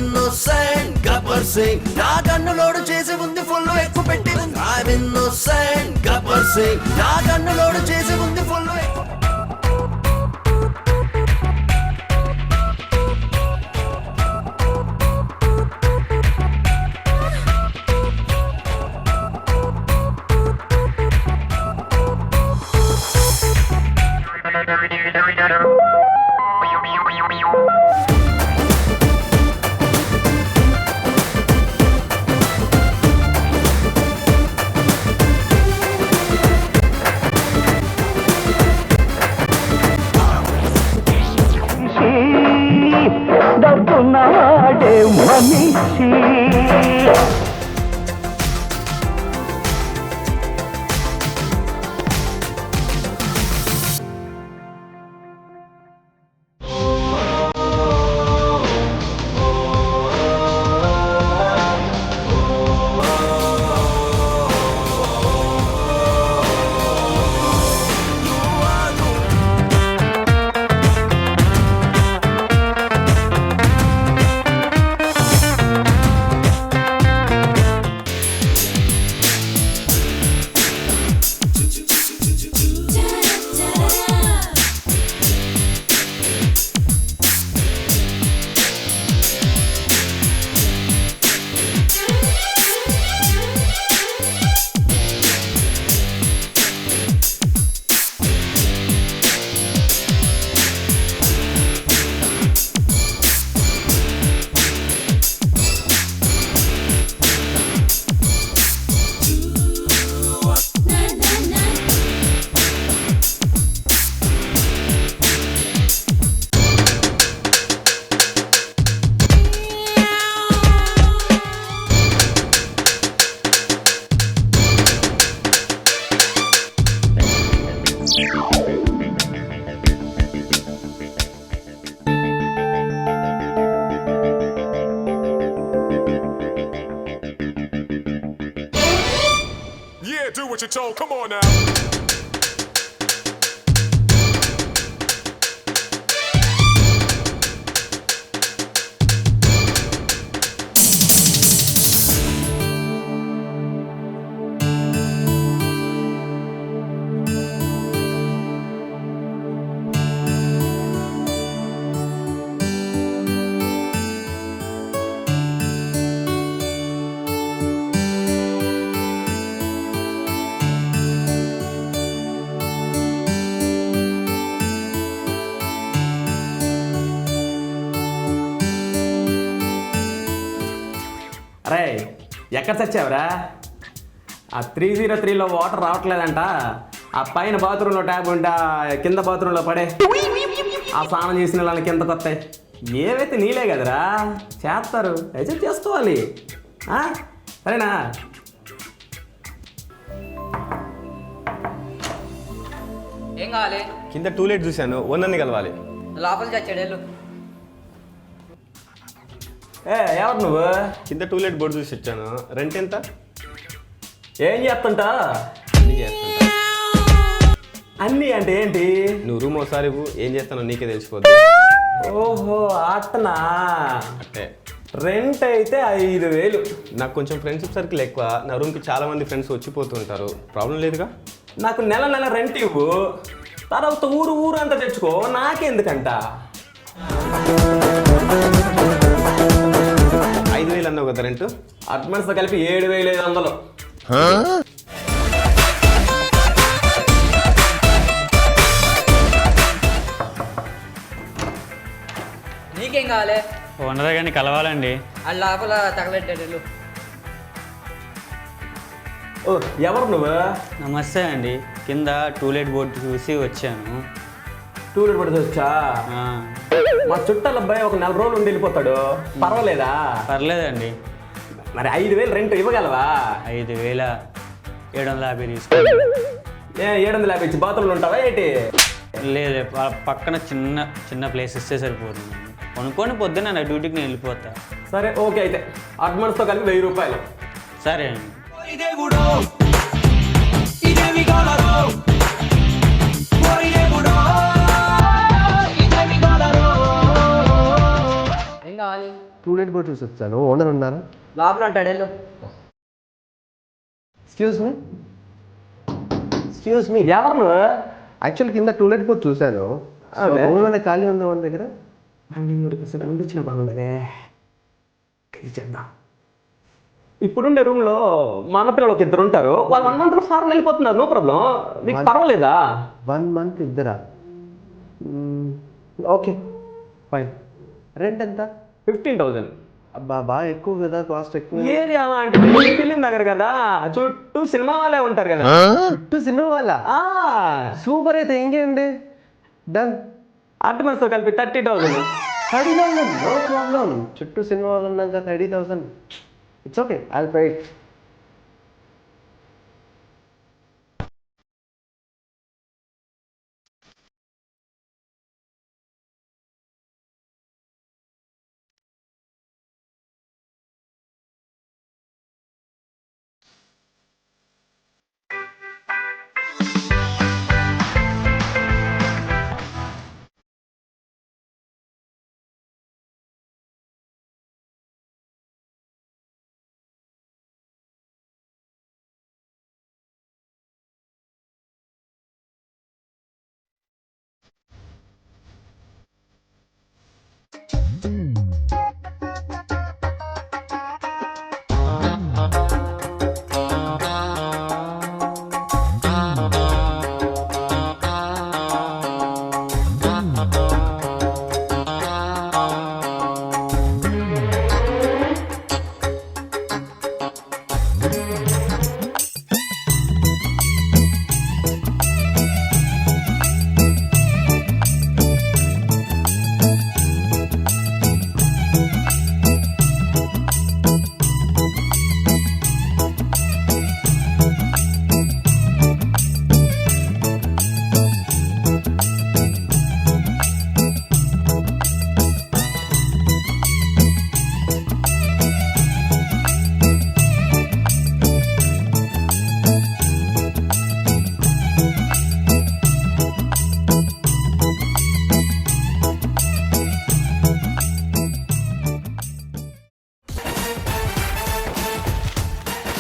innocent Gabbar Singh నా కన్నులోడు చేసి ఉంది ఫుల్ ఎక్కువ పెట్టి I'm innocent Gabbar Singh నా కన్నులోడు చేసి ఉంది ఫుల్ దర్దునాడే మనిషి Do what you're told. Come on now. అరే ఎక్కడ చచ్చావురా? ఆ 303లో వాటర్ రావట్లేదంట. ఆ పైన బాత్రూంలో ట్యాప్ ఉంటే కింద బాత్రూంలో పడే ఆ స్నానం చేసిన వాళ్ళని కిందకు వస్తాయి. ఏవైతే నీలే కదరా, చేస్తారు, అడ్జస్ట్ చేసుకోవాలి. సరేనా? ఏం కావాలి? కింద టూలెట్ చూశాను, ఓనర్ని కలవాలి. లోపల చచ్చాడు. ఎవరు నువ్వు? కింద టూలెట్ బోర్డు చూసి వచ్చాను. రెంట్ ఎంత? ఏం చేస్తుంటా? అన్నీ చేస్తుంటా. అన్నీ అంటే ఏంటి? నువ్వు రూమ్ ఒకసారి ఏం చేస్తానో నీకే తెలిసిపోద్ది. ఓహో అట్టనా? అంటే రెంట్ అయితే 5,000. నాకు కొంచెం ఫ్రెండ్షిప్ సర్కిల్ ఎక్కువ. నా రూమ్కి చాలా మంది ఫ్రెండ్స్ వచ్చిపోతుంటారు. ప్రాబ్లం లేదుగా? నాకు నెల నెల రెంట్ ఇవ్వు, తర్వాత ఊరు అంతా తెచ్చుకో, నాకెందుకంట? 5,000 అన్నావు కదా రెంట్? అడ్వాన్స్తో కలిపి 7,500. నీకేం కావాలి? ఓనర్ గారిని కలవాలండి. ఆ లోపల తగలెట్టాడు. ఓ ఎవరు నువ్వు? నమస్తే అండి, కింద టూలెట్ బోర్డు చూసి వచ్చాను. టూలెట్ బోర్డు వచ్చా? మా చుట్టాల అబ్బాయి ఒక 4 రోజులు ఉండి వెళ్ళిపోతాడు, పర్వాలేదా? పర్లేదండి. మరి 5,000 రెంట్ ఇవ్వగలవా? 5,750 తీసుకోండి. 750 ఇచ్చి బాత్రూంలో ఉంటావా ఏంటి? లేదు, పక్కన చిన్న ప్లేస్ ఇస్తే సరిపోతుంది. కొనుక్కొని పొద్దున్న నా డ్యూటీకి నేను వెళ్ళిపోతా. సరే ఓకే, అయితే అడ్వాన్స్తో కలిపి 1000 రూపాయలు. సరే అండి. ఏం కావాలి? టూలెట్ కూడా చూసి వచ్చాను. ఓనర్ ఉన్నారా? లోపల ఉంటాడు వెళ్ళు. ఎక్స్క్యూజ్ మీ ఎవరు యాక్చువల్ కింద టూలెట్ కూడా చూశాను. అదే. ఓనర్ ఖాళీ ఉందా మన దగ్గర? ఇప్పుడుండే రూమ్ లో మా అన్న పిల్లలు ఒక ఇద్దరు ఉంటారు. వాళ్ళు 1 month ఫారెన్ వెళ్ళిపోతున్నారు. No problem. మీకు పర్వాలేదా? 1 month ఇద్దరా? Okay fine. రెంట్ ఎంత? 15,000. అబ్బా బాగా ఎక్కువ కదా, కాస్ట్ ఎక్కువ. ఏరియా అంటే ఫిలిం దగ్గర కదా, చుట్టూ సినిమా వాళ్ళే ఉంటారు కదా. చుట్టూ సినిమా వాళ్ళ సూపర్. అయితే ఇంకేంటి, డన్. అడ్వాన్స్ తో కలిపి 30,000. 30,000 నో ప్రాబ్లం. చుట్టూ సినిమా వాళ్ళు ఉన్నాక 30,000 it's okay. I will pay it.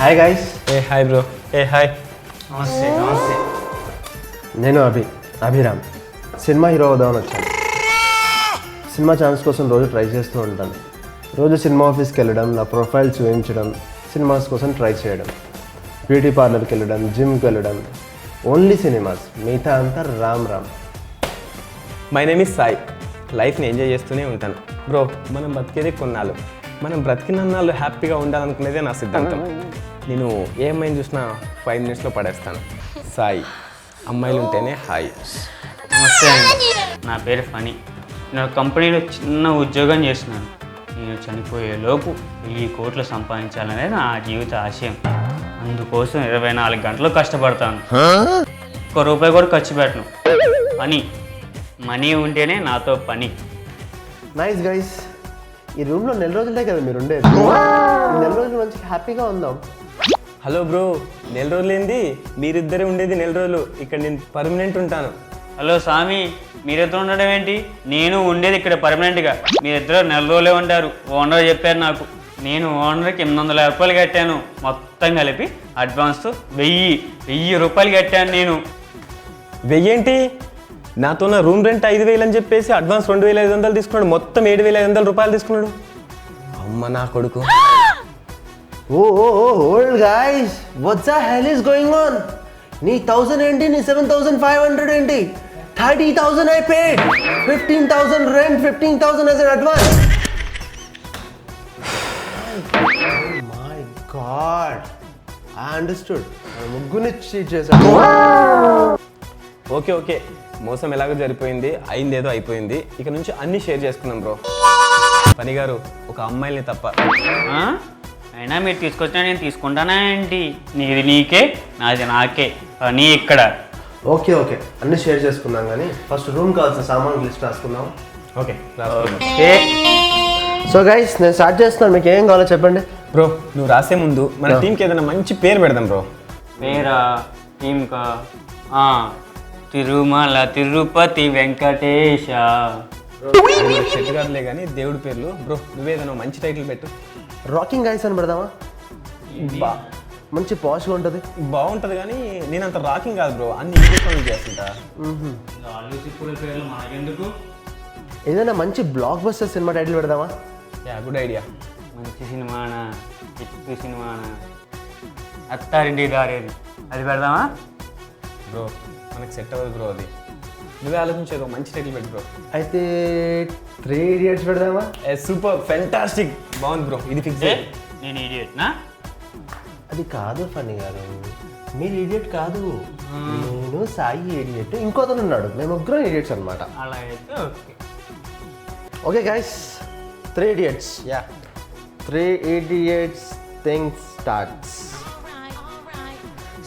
Hi guys. Hi bro. Hi. నమస్తే నమస్తే. నేను అభిరామ్. సినిమా హీరో అవుదామని వచ్చాను. సినిమా ఛాన్స్ కోసం రోజు ట్రై చేస్తూ ఉంటాను. రోజు సినిమా ఆఫీస్కి వెళ్ళడం, నా ప్రొఫైల్ చూపించడం, సినిమాస్ కోసం ట్రై చేయడం, బ్యూటీ పార్లర్కి వెళ్ళడం, జిమ్కి వెళ్ళడం, ఓన్లీ సినిమాస్. మిగతా అంతా Ram. My name is Sai. లైఫ్ని ఎంజాయ్ చేస్తూనే ఉంటాను బ్రో. మనం బతికేదే కొన్నాళ్ళు. మనం బ్రతికినన్నాళ్ళు హ్యాపీగా ఉండాలనుకునేదే నా సిద్ధాంతం. నేను ఏ అమ్మాయిని చూసినా 5 minutesలో పడేస్తాను. సాయి, అమ్మాయిలు ఉంటేనే హాయ్. నమస్తే అండి. నా పేరు ఫనీ. నేను ఒక కంపెనీలో చిన్న ఉద్యోగం చేస్తున్నాను. నేను చనిపోయేలోపు 1000 కోట్లు సంపాదించాలనేది నా జీవిత ఆశయం. అందుకోసం 24 గంటలు కష్టపడతాను. ఒక్క రూపాయి కూడా ఖర్చు పెట్టను. మనీ ఉంటేనే నాతో పని. Nice guys. ఈ రూమ్లో 4 రోజులే కదా మీరు ఉండేది. ఈ 4 రోజులు మంచిగా హ్యాపీగా ఉందాం. హలో బ్రో, 4 రోజులు ఏంది? మీరిద్దరే ఉండేది 4 రోజులు. ఇక్కడ నేను పర్మనెంట్ ఉంటాను. హలో స్వామి, మీరిద్దరు ఉండడం ఏంటి? నేను ఉండేది ఇక్కడ పర్మనెంట్గా. మీరిద్దరు 4 రోజులే ఉంటారు. ఓనర్ చెప్పారు నాకు. నేను ఓనర్కి 800 రూపాయలు కట్టాను. మొత్తం కలిపి అడ్వాన్స్ 1000 రూపాయలు కట్టాను నేను. 1000 ఏంటి? నాతో నా రూమ్ రెంట్ 5,000 అని చెప్పేసి అడ్వాన్స్ 2,500 తీసుకున్నాడు. మొత్తం 7,500 రూపాయలు తీసుకున్నాడు. అమ్మ నా కొడుకు. Old guys, what's the hell is going on? నీ 1000 ఏంటి, నీ 7,500 ఏంటి? 30,000 I paid. 15,000 rent, 15,000 as an advance. My God, I understood. ముగ్గుని చీట్ చేశాను. ఓకే, మోసం ఎలాగో జరిపోయింది. అయింది ఏదో అయిపోయింది. ఇక నుంచి అన్నీ షేర్ చేసుకున్నాం బ్రో. పని గారు, ఒక అమ్మాయిని తప్ప. అయినా మీరు తీసుకొచ్చినా నేను తీసుకుంటానా ఏంటి? నీది నీకే, నాది నాకే. పని ఇక్కడ. ఓకే అన్నీ షేర్ చేసుకుందాం, కానీ ఫస్ట్ రూమ్ కావాల్సిన సామాన్లు లిస్ట్ రాసుకుందాం. ఓకే సో గైస్, నేను స్టార్ట్ చేస్తున్నాను. మీకు ఏం కావాలో చెప్పండి. బ్రో, నువ్వు రాసే ముందు మన టీంకి ఏదైనా మంచి పేరు పెడదాం బ్రో. పేరా? టీంకా తిరుమల తిరుపతి వెంకటేశ. సెట్ కాదులే కానీ దేవుడి పేర్లు బ్రో నువ్వేదైనా మంచి టైటిల్ పెట్టు. రాకింగ్ ఐస్ అని పెడదామా? బా మంచి పాష్గా ఉంటుంది. బాగుంటుంది కానీ నేను అంత రాకింగ్ కాదు బ్రో, అన్ని ఇంగ్లీష్ పనులు చేస్తుంటా. పేర్లు మనకెందుకు? ఏదైనా మంచి బ్లాక్ బస్టర్ సినిమా టైటిల్ పెడదామా? Yeah good idea. మంచి సినిమానా, ఎక్కువ సినిమానా, అత్తారింటి దారేది అది పెడదామా? బ్రో మనకు సెట్ అవ్వదు బ్రో, అది నువ్వే ఆలోచించేది మంచి టైటిల్ పెట్టు బ్రో. అయితే 3 Idiots పెడదామా? సూపర్ ఫెంటాస్టిక్ బాగుంది బ్రో, ఇది ఫిక్స్. నేను ఇడియట్నా? అది కాదు ఫనీ గారు, మీరు ఇడియట్ కాదు, నేను సాయి ఇడియట్, ఇంకోతను ఉన్నాడు, మేము ముగ్గురం ఇడియట్స్ అనమాట. అలా అయితే okay. Okay guys, 3 Idiots. Yeah 3 Idiots things starts.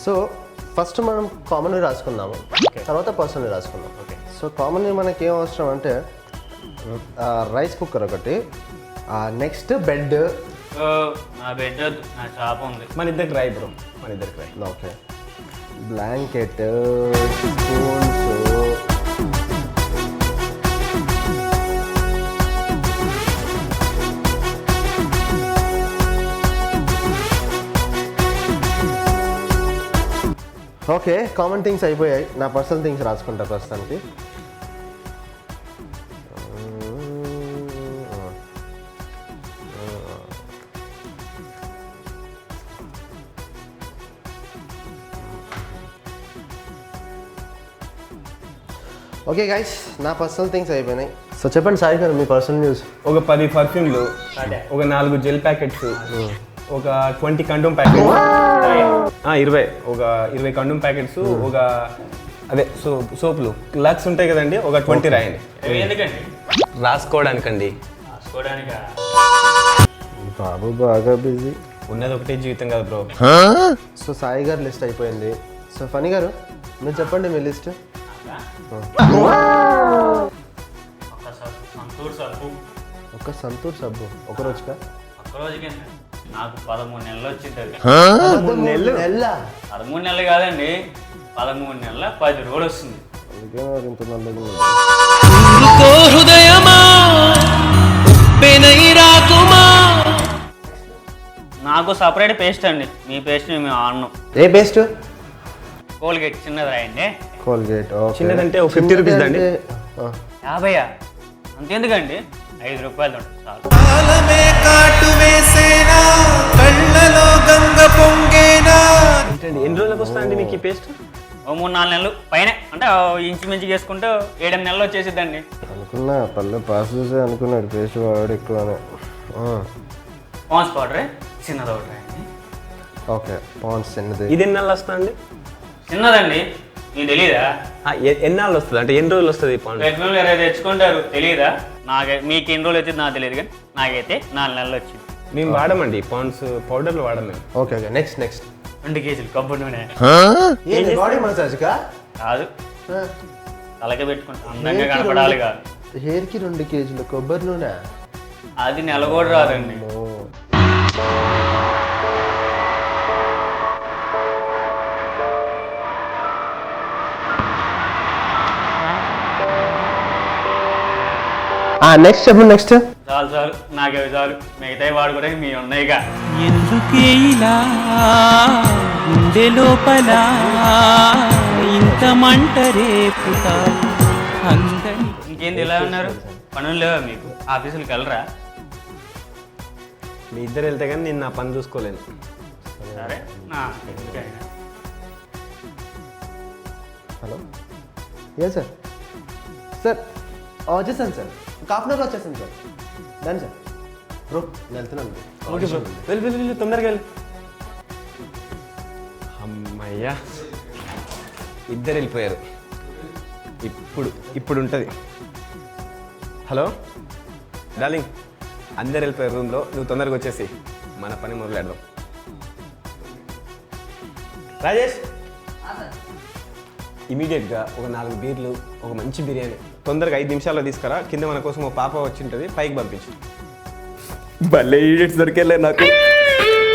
So first మనం కామన్వి రాసుకుందాము, తర్వాత పర్సనల్ రాసుకుందాం. ఓకే. సో కామన్వి మనకి ఏం అవసరం అంటే రైస్ కుక్కర్ ఒకటి, నెక్స్ట్ బెడ్. నా బెడ్ వద్దు, నా షాప్ ఉంది. మన ఇద్దరికి రాయి బ్రో, మన ఇద్దరికి రాయి. Okay, blanket, spoons, okay. Common things అయిపోయాయి, నా పర్సనల్ థింగ్స్ రాసుకుంటా ప్రస్తుతానికి. ఓకే గైస్, నా పర్సనల్ థింగ్స్ అయిపోయినాయి. సో చెప్పండి సాయి గారు, మీ పర్సనల్ న్యూస్. ఒక 10 పర్ఫ్యూమ్లు, ఒక 4 జెల్ ప్యాకెట్స్, ఒక 20 కండోమ్ ప్యాకెట్స్, 20 ఒక 20 కండోమ్ ప్యాకెట్స్, ఒక అదే సోపులు లక్స్ ఉంటాయి కదండి, ఒక 20 రాయండి. ఎందుకండి? రాసుకోవడానికండి. రాసుకోవడానికా? బాబు బాగా బిజీ. ఉన్నది ఒకటే జీవితం కదా బ్రో. సో సాయి గారు లిస్ట్ అయిపోయింది. సో ఫనీ గారు మీరు చెప్పండి మీ లిస్ట్. సంతూర్ సబ్బు. ఒక సంతూర్ సబ్బు ఒక రోజుకా? ఒక్కరోజుకే నాకు 13 నెలలు వచ్చింది అది. 13 నెలలు? 13 నెలలు కాదండి, 13 నెలల 10 రోజులు వస్తుంది. అందుకే మరి ఇంత నల్లగా ఉంది. నాకు సపరేట్ పేస్ట్ అండి, మీ పేస్ట్ మేము ఆడను. ఏ బెస్ట్? కోల్గేట్ చిన్నది రాయండి. కోల్గేట్. చిన్నదంటే ఒక 50 రూపీస్ దండి. 50 అంతెందుకండి, 5 రూపాయలు ఉంటుంది చాలు. ఏంటండి ఎన్ని రోజులకు వస్తా అండి మీకు ఈ పేస్ట్? ఓ 3-4 నెలలు పైన, అంటే ఇంచుమించు చేసుకుంటూ 7-8 నెలలు వచ్చేసిద్దండి. అనుకున్నా పల్లె పాస్ చేసే అనుకున్నాడు పేస్ట్ వాడు ఎక్కువనే. పాన్స్ పౌడర్ చిన్నది ఒకటి రాయండి. ఓకే, పాన్స్ చిన్నది. ఇది ఎన్ని నెలలు వస్తా అండి? చిన్నదండి, మీకు తెలీదా? ఎన్ని నెలలు వస్తుంది అంటే ఎన్ని రోజులు వస్తుంది? పెట్రోల్ 20 తెచ్చుకుంటారు, తెలీదా? మీకు ఎన్ని రోజులు వచ్చింది నాకు తెలియదు, కానీ నాకైతే 4 నెలలు వచ్చింది. మేము వాడమండి పాండ్స్ పౌడర్లు వాడము మేము. ఓకే ఓకే, నెక్స్ట్ 2 కేజీలు కొబ్బరి నూనె. బాడీ మసాజ్ కా? కాదు, తలకే పెట్టుకుంటా అందంగా కనపడాలి కాదు. హెయిర్కి 2 కేజీలు కొబ్బరి నూనె? అది నెల కూడా రాదండి. నెక్స్ట్ చెప్పండి. నెక్స్ట్ చాలు చాలు, నాకే చాలు, మిగతాయి వాడుకోవడానికి మీ ఉన్నాయిగా. ఎందుకే ఇలా గుండె లోపల ఇంత మంట రేపుతా అందరి. ఇంకేంది ఇలా ఉన్నారు? పనులు లేవా మీకు? ఆఫీసులకు వెళ్ళరా? మీ ఇద్దరు వెళ్తే కానీ నేను నా పని చూసుకోలేను. సరే నా ఎందుకైనా. హలో, ఏ సార్? సార్ వచ్చేసాను సార్, ఒక 1/2 అవర్లో వచ్చేసాను సార్. దాని సార్ బ్రో నేను వెళ్తున్నాను. ఓకే బ్రో, వెళ్ళి తొందరగా వెళ్ళి. అమ్మయ్యా, ఇద్దరు వెళ్ళిపోయారు. ఇప్పుడు ఉంటుంది. హలో డార్లింగ్, అందరు వెళ్ళిపోయారు రూమ్లో, నువ్వు తొందరగా వచ్చేసి మన పని మొదలెడదాం. రాజేష్, ఇమీడియట్గా ఒక 4 బీర్లు, ఒక మంచి బిర్యానీ తొందరగా 5 నిమిషాల్లో తీసుకురా. కింద మన కోసం ఒక పాప వచ్చి ఉంటుంది, పైకి పంపించు. భలే ఈడియట్స్ దొరికేలే నాకు.